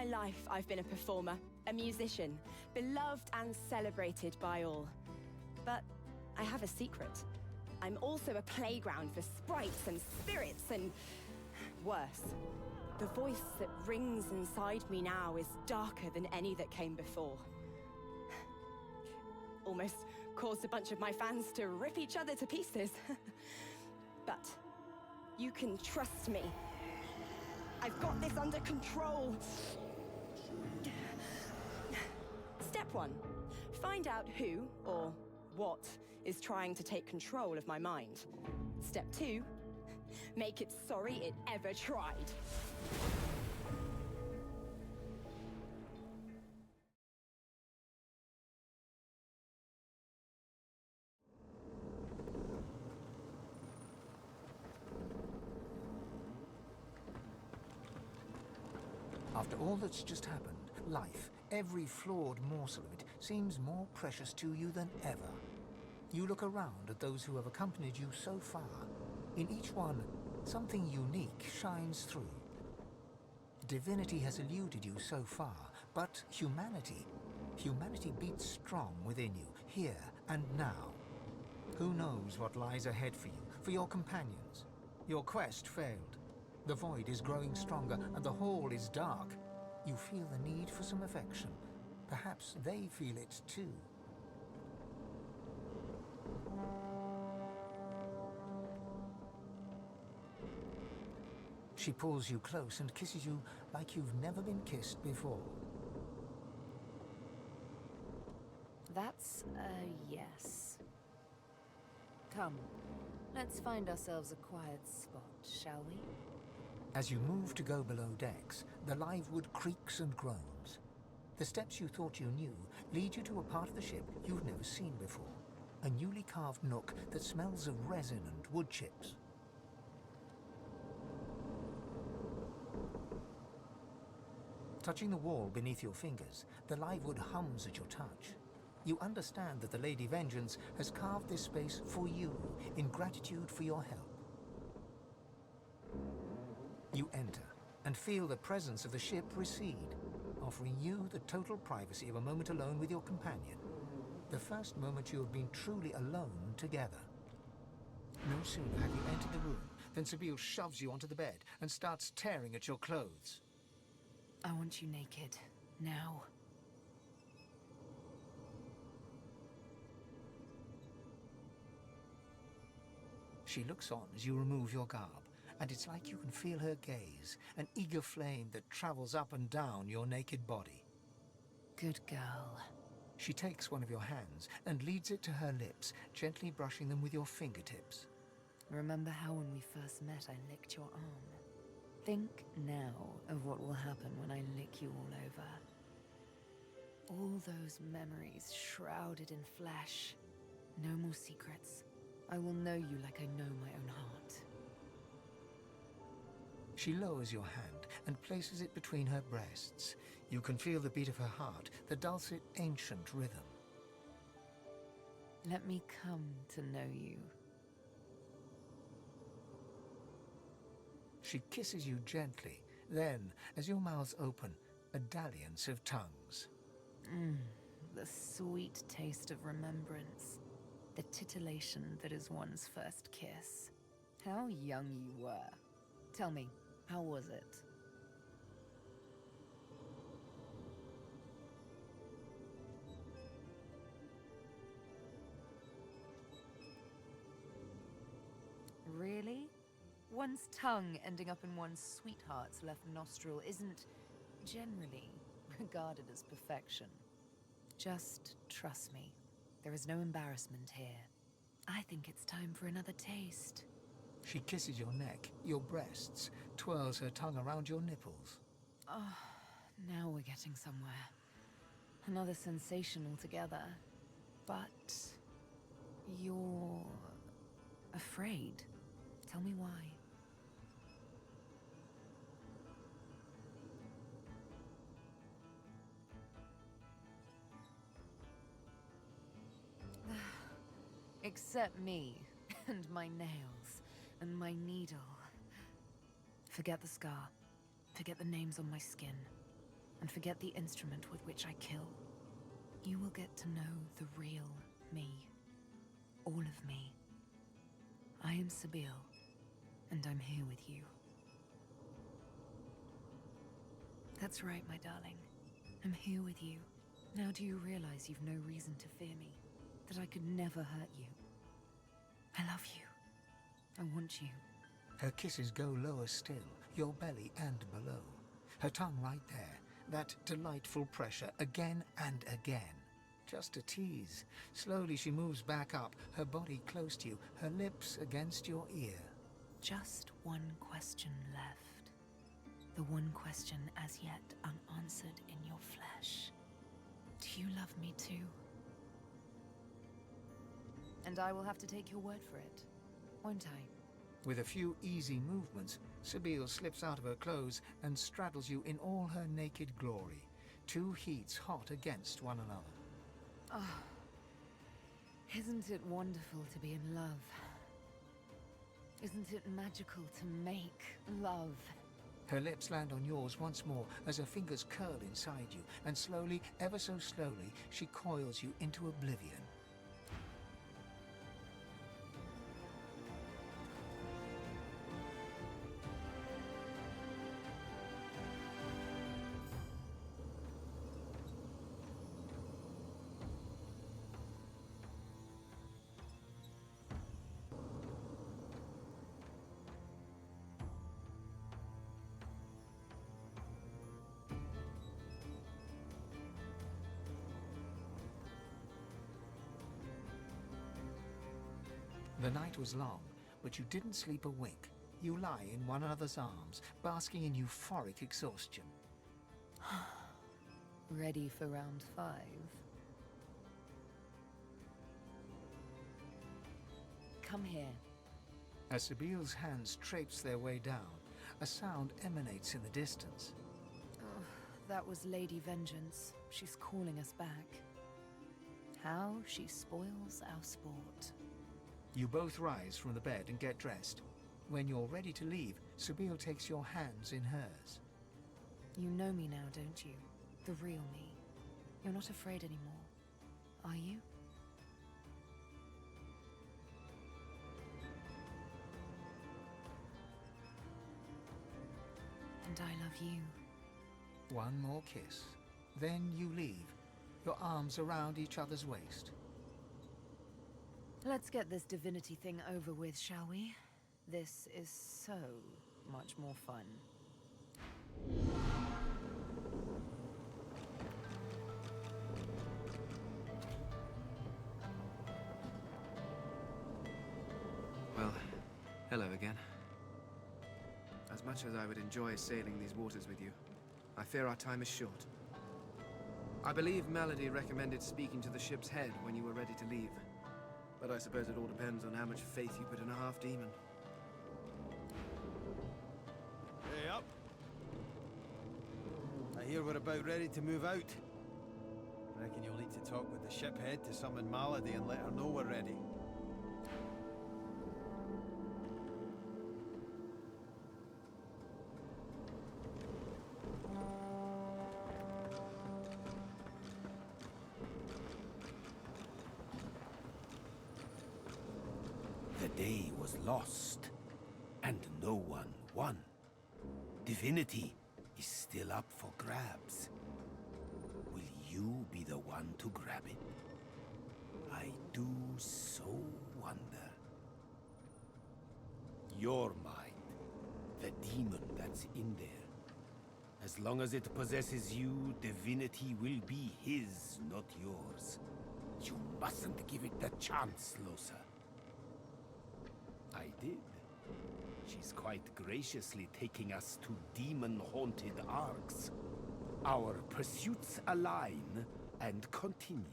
life, I've been a performer, a musician, beloved and celebrated by all. But I have a secret. I'm also a playground for sprites and spirits and worse. The voice that rings inside me now is darker than any that came before. Almost caused a bunch of my fans to rip each other to pieces. But you can trust me. I've got this under control. Step 1. Find out who or what is trying to take control of my mind. Step 2. Make it sorry it ever tried. After all that's just happened, life, every flawed morsel of it, seems more precious to you than ever. You look around at those who have accompanied you so far. In each one, something unique shines through. Divinity has eluded you so far, but humanity beats strong within you, here and now. Who knows what lies ahead for you, for your companions? Your quest failed. The void is growing stronger, and the hall is dark. You feel the need for some affection. Perhaps they feel it too. She pulls you close and kisses you like you've never been kissed before. That's a yes. Come, let's find ourselves a quiet spot, shall we? As you move to go below decks, the live wood creaks and groans. The steps you thought you knew lead you to a part of the ship you've never seen before. A newly carved nook that smells of resin and wood chips. Touching the wall beneath your fingers, the live wood hums at your touch. You understand that the Lady Vengeance has carved this space for you in gratitude for your help. You enter and feel the presence of the ship recede, offering you the total privacy of a moment alone with your companion. The first moment you have been truly alone together. No sooner have you entered the room than Sabine shoves you onto the bed and starts tearing at your clothes. I want you naked, now. She looks on as you remove your garb, and it's like you can feel her gaze, an eager flame that travels up and down your naked body. Good girl. She takes one of your hands and leads it to her lips, gently brushing them with your fingertips. Remember how when we first met I licked your arm? Think now of what will happen when I lick you all over. All those memories shrouded in flesh. No more secrets. I will know you like I know my own heart. She lowers your hand and places it between her breasts. You can feel the beat of her heart, the dulcet, ancient rhythm. Let me come to know you. She kisses you gently. Then, as your mouths open, a dalliance of tongues. The sweet taste of remembrance. The titillation that is one's first kiss. How young you were. Tell me, how was it? Really? One's tongue ending up in one's sweetheart's left nostril isn't generally regarded as perfection. Just trust me. There is no embarrassment here. I think it's time for another taste. She kisses your neck, your breasts, twirls her tongue around your nipples. Oh, now we're getting somewhere. Another sensation altogether. But you're afraid. Tell me why. Except me, and my nails, and my needle. Forget the scar. Forget the names on my skin. and forget the instrument with which I kill, you will get to know the real me. All of me. I am Sabine, and I'm here with you. That's right, my darling. I'm here with you. Now do you realize you've no reason to fear me? That I could never hurt you? I love you. I want you. Her kisses go lower still, your belly and below. Her tongue right there, that delightful pressure again and again. Just a tease. Slowly she moves back up, her body close to you, her lips against your ear. Just one question left. The one question as yet unanswered in your flesh. Do you love me too? And I will have to take your word for it, won't I? With a few easy movements, Sabine slips out of her clothes and straddles you in all her naked glory. Two heats hot against one another. Oh, isn't it wonderful to be in love? Isn't it magical to make love? Her lips land on yours once more as her fingers curl inside you, and slowly, ever so slowly, she coils you into oblivion. The night was long, but you didn't sleep a wink. You lie in one another's arms, basking in euphoric exhaustion. Ready for round 5? Come here. As Sabile's hands traipse their way down, a sound emanates in the distance. Oh, that was Lady Vengeance. She's calling us back. How she spoils our sport. You both rise from the bed and get dressed. When you're ready to leave, Sabine takes your hands in hers. You know me now, don't you? The real me. You're not afraid anymore, are you? And I love you. One more kiss. Then you leave, your arms around each other's waist. Let's get this divinity thing over with, shall we? This is so much more fun. Well, hello again. As much as I would enjoy sailing these waters with you, I fear our time is short. I believe Melody recommended speaking to the ship's head when you were ready to leave. But I suppose it all depends on how much faith you put in a half-demon. Hey, up! I hear we're about ready to move out. Reckon you'll need to talk with the ship head to summon Melody and let her know we're ready. The day was lost, and no one won. Divinity is still up for grabs. Will you be the one to grab it? I do so wonder. Your mind, the demon that's in there. As long as it possesses you, divinity will be his, not yours. You mustn't give it the chance, Lohse. I did. She's quite graciously taking us to demon-haunted arcs. Our pursuits align and continue.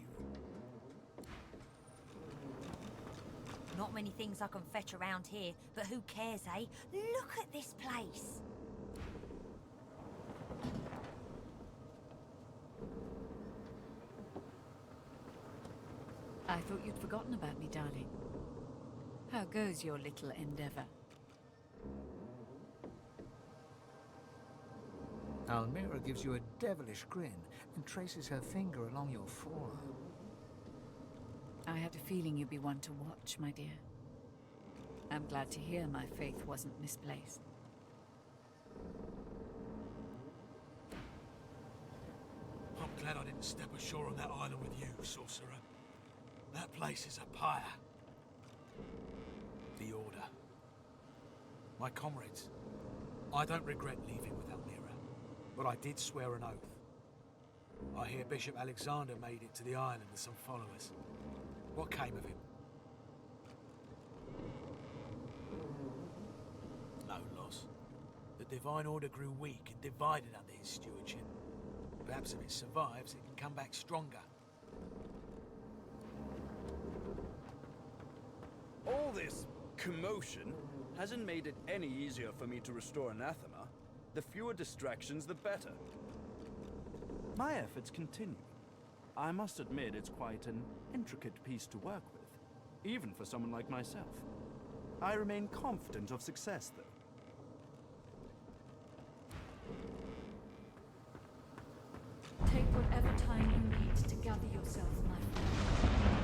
Not many things I can fetch around here, but who cares, eh? Look at this place! I thought you'd forgotten about me, darling. How goes your little endeavor? Almira gives you a devilish grin and traces her finger along your forearm. I had a feeling you'd be one to watch, my dear. I'm glad to hear my faith wasn't misplaced. I'm glad I didn't step ashore on that island with you, sorcerer. That place is a pyre. The Order. My comrades. I don't regret leaving with Almira, but I did swear an oath. I hear Bishop Alexander made it to the island with some followers. What came of him? No loss. The Divine Order grew weak and divided under his stewardship. Perhaps if it survives, it can come back stronger. All this commotion hasn't made it any easier for me to restore anathema. The fewer distractions, the better. My efforts continue. I must admit it's quite an intricate piece to work with, even for someone like myself. I remain confident of success, though. Take whatever time you need to gather yourself, my friend.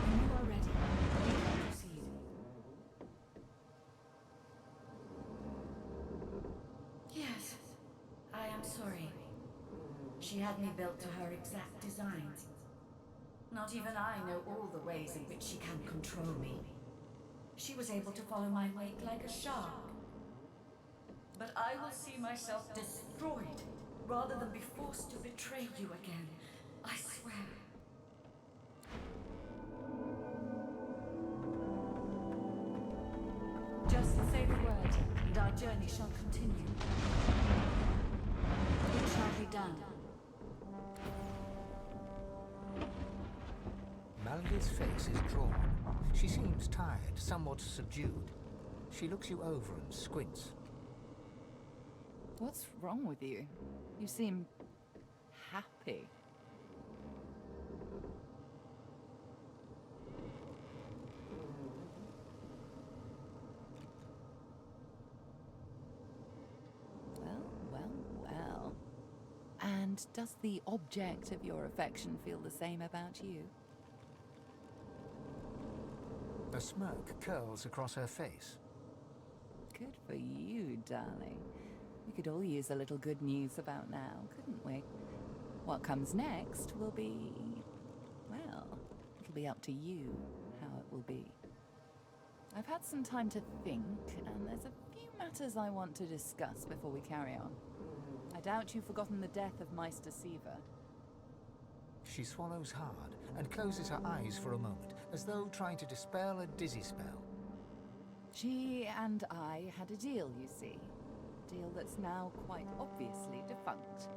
When you are ready, you can proceed. Yes, I am sorry. She had me built to her exact designs. Not even I know all the ways in which she can control me. She was able to follow my wake like a shark. But I will see myself destroyed rather than be forced to betray you again. I swear. Just say the word, and our journey shall continue. It shall be done. Melody's face is drawn. She seems tired, somewhat subdued. She looks you over and squints. What's wrong with you? You seem happy. Well. And does the object of your affection feel the same about you? A smirk curls across her face. Good for you, darling. We could all use a little good news about now, couldn't we? What comes next will be... well, it'll be up to you how it will be. I've had some time to think, and there's a few matters I want to discuss before we carry on. I doubt you've forgotten the death of Meister Siva. She swallows hard and closes her eyes for a moment, as though trying to dispel a dizzy spell. She and I had a deal, you see. A deal that's now quite obviously defunct.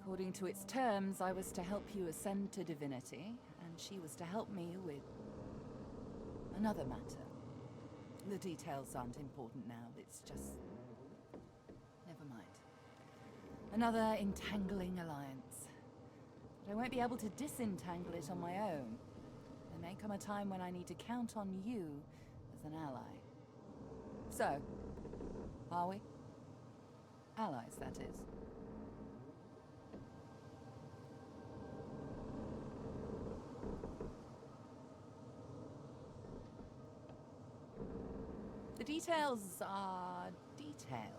According to its terms, I was to help you ascend to divinity, and she was to help me with another matter. The details aren't important now, it's just... never mind. Another entangling alliance. But I won't be able to disentangle it on my own. There may come a time when I need to count on you as an ally. So, are we? Allies, that is. The details are detailed.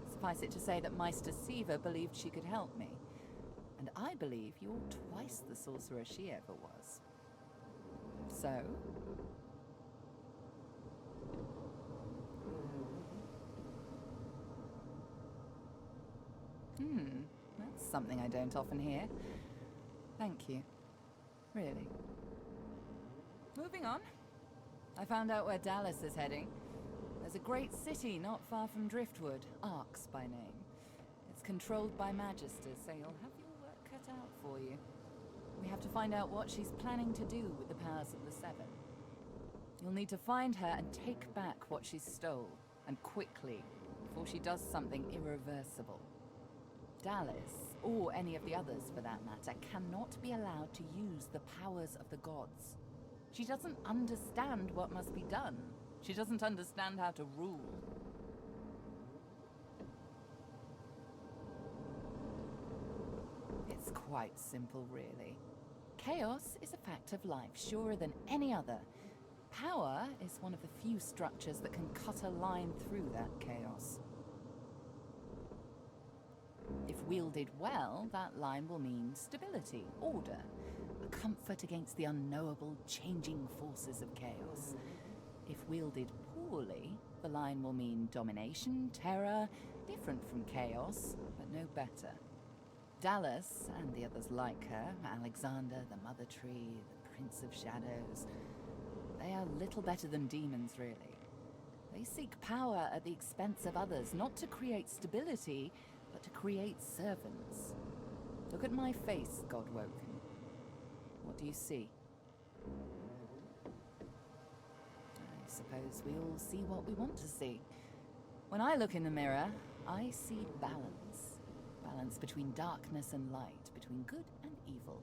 Suffice it to say that Meister Siva believed she could help me. And I believe you're twice the sorcerer she ever was. So? That's something I don't often hear. Thank you. Really. Moving on. I found out where Dallas is heading. There's a great city not far from Driftwood, Arx by name. It's controlled by Magisters, so you'll have your work cut out for you. We have to find out what she's planning to do with the powers of the Seven. You'll need to find her and take back what she stole, and quickly, before she does something irreversible. Dallas, or any of the others for that matter, cannot be allowed to use the powers of the gods. She doesn't understand what must be done. She doesn't understand how to rule. quite simple, really. Chaos is a fact of life, surer than any other. Power is one of the few structures that can cut a line through that chaos. If wielded well, that line will mean stability, order, a comfort against the unknowable, changing forces of chaos. If wielded poorly, the line will mean domination, terror, different from chaos, but no better. Dallas, and the others like her, Alexander, the Mother Tree, the Prince of Shadows, they are little better than demons, really. They seek power at the expense of others, not to create stability, but to create servants. Look at my face, Godwoken. What do you see? I suppose we all see what we want to see. When I look in the mirror, I see balance. Balance between darkness and light, between good and evil,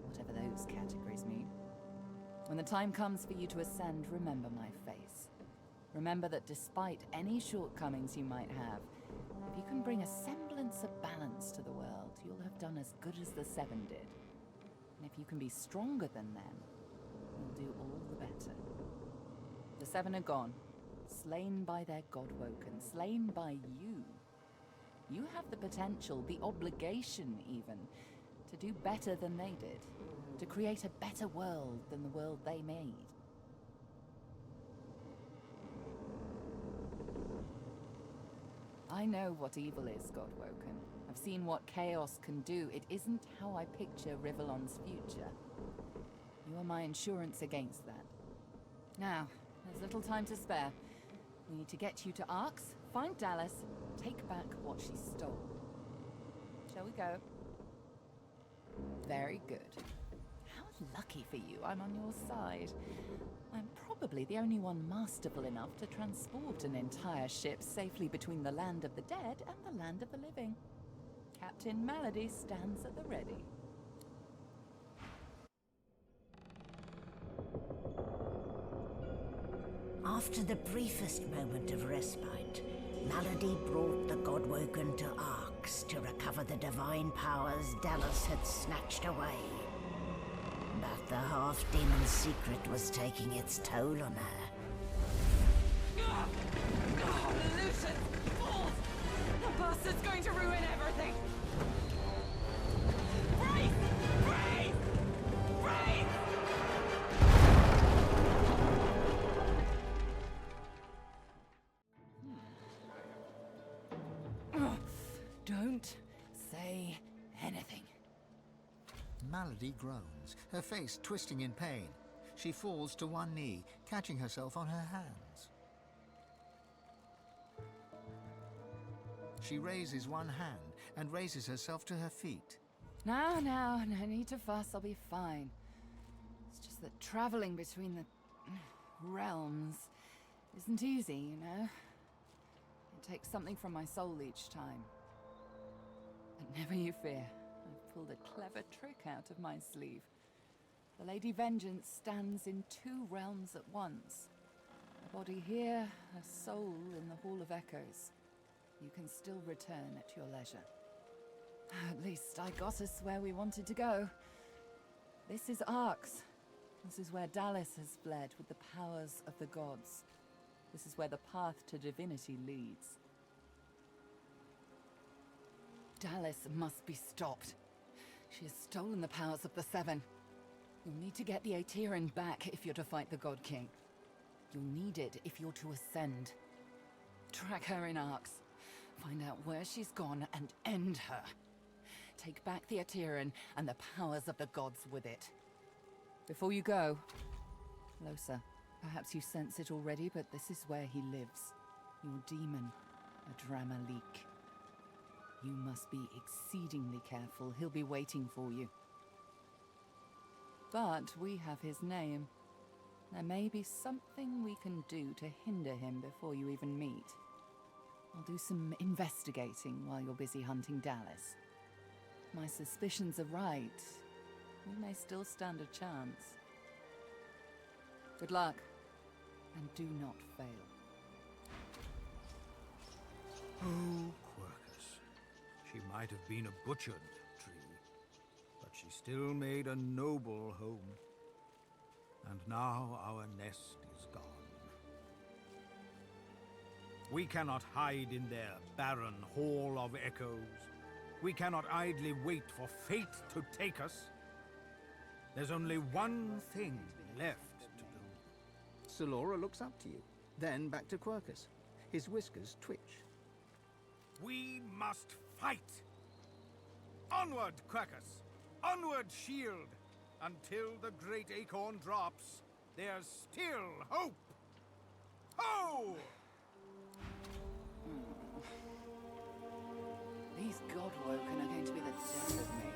whatever those categories mean. When the time comes for you to ascend, remember my face. Remember that despite any shortcomings you might have, if you can bring a semblance of balance to the world, you'll have done as good as the Seven did. And if you can be stronger than them, you'll do all the better. The Seven are gone, slain by their Godwoken, slain by you. You have the potential, the obligation even, to do better than they did, to create a better world than the world they made. I know what evil is, Godwoken. I've seen what chaos can do. It isn't how I picture Rivellon's future. You are my insurance against that. Now, there's little time to spare. We need to get you to Arx, find Dallas, take back what she stole. Shall we go? Very good. How lucky for you I'm on your side. I'm probably the only one masterful enough to transport an entire ship safely between the land of the dead and the land of the living. Captain Malady stands at the ready. After the briefest moment of respite, Malady brought the Godwoken to Arx to recover the divine powers Dallas had snatched away. But the half-demon secret was taking its toll on her. Lucius! Fools! The bastard's going to ruin everything! Brace! Brace! Brace! Don't say anything. Malady groans, her face twisting in pain. She falls to one knee, catching herself on her hands. She raises one hand and raises herself to her feet. Now, no need to fuss, I'll be fine. It's just that traveling between the realms isn't easy, you know? It takes something from my soul each time. But never you fear, I've pulled a clever trick out of my sleeve. The Lady Vengeance stands in two realms at once. A body here, a soul in the Hall of Echoes. You can still return at your leisure. At least I got us where we wanted to go. This is Arx. This is where Dallas has fled with the powers of the gods. This is where the path to divinity leads. Dallas must be stopped. She has stolen the powers of the Seven. You'll need to get the Aetherin back if you're to fight the God King. You'll need it if you're to ascend. Track her in Arx. Find out where she's gone and end her. Take back the Aetherin and the powers of the gods with it. Before you go, Lohse, perhaps you sense it already, but this is where he lives. Your demon, a drama leak. You must be exceedingly careful. He'll be waiting for you. But we have his name. There may be something we can do to hinder him before you even meet. I'll do some investigating while you're busy hunting Dallas. If my suspicions are right, we may still stand a chance. Good luck, and do not fail. Oh, Quercus. She might have been a butchered tree, still made a noble home. And now our nest is gone. We cannot hide in their barren hall of echoes. We cannot idly wait for fate to take us. There's only one thing left to do. Salora looks up to you, then back to Quercus. His whiskers twitch. We must fight! Onward, Quercus! Onward, shield! Until the great acorn drops, there's still hope! Ho! These Godwoken are going to be the death of me.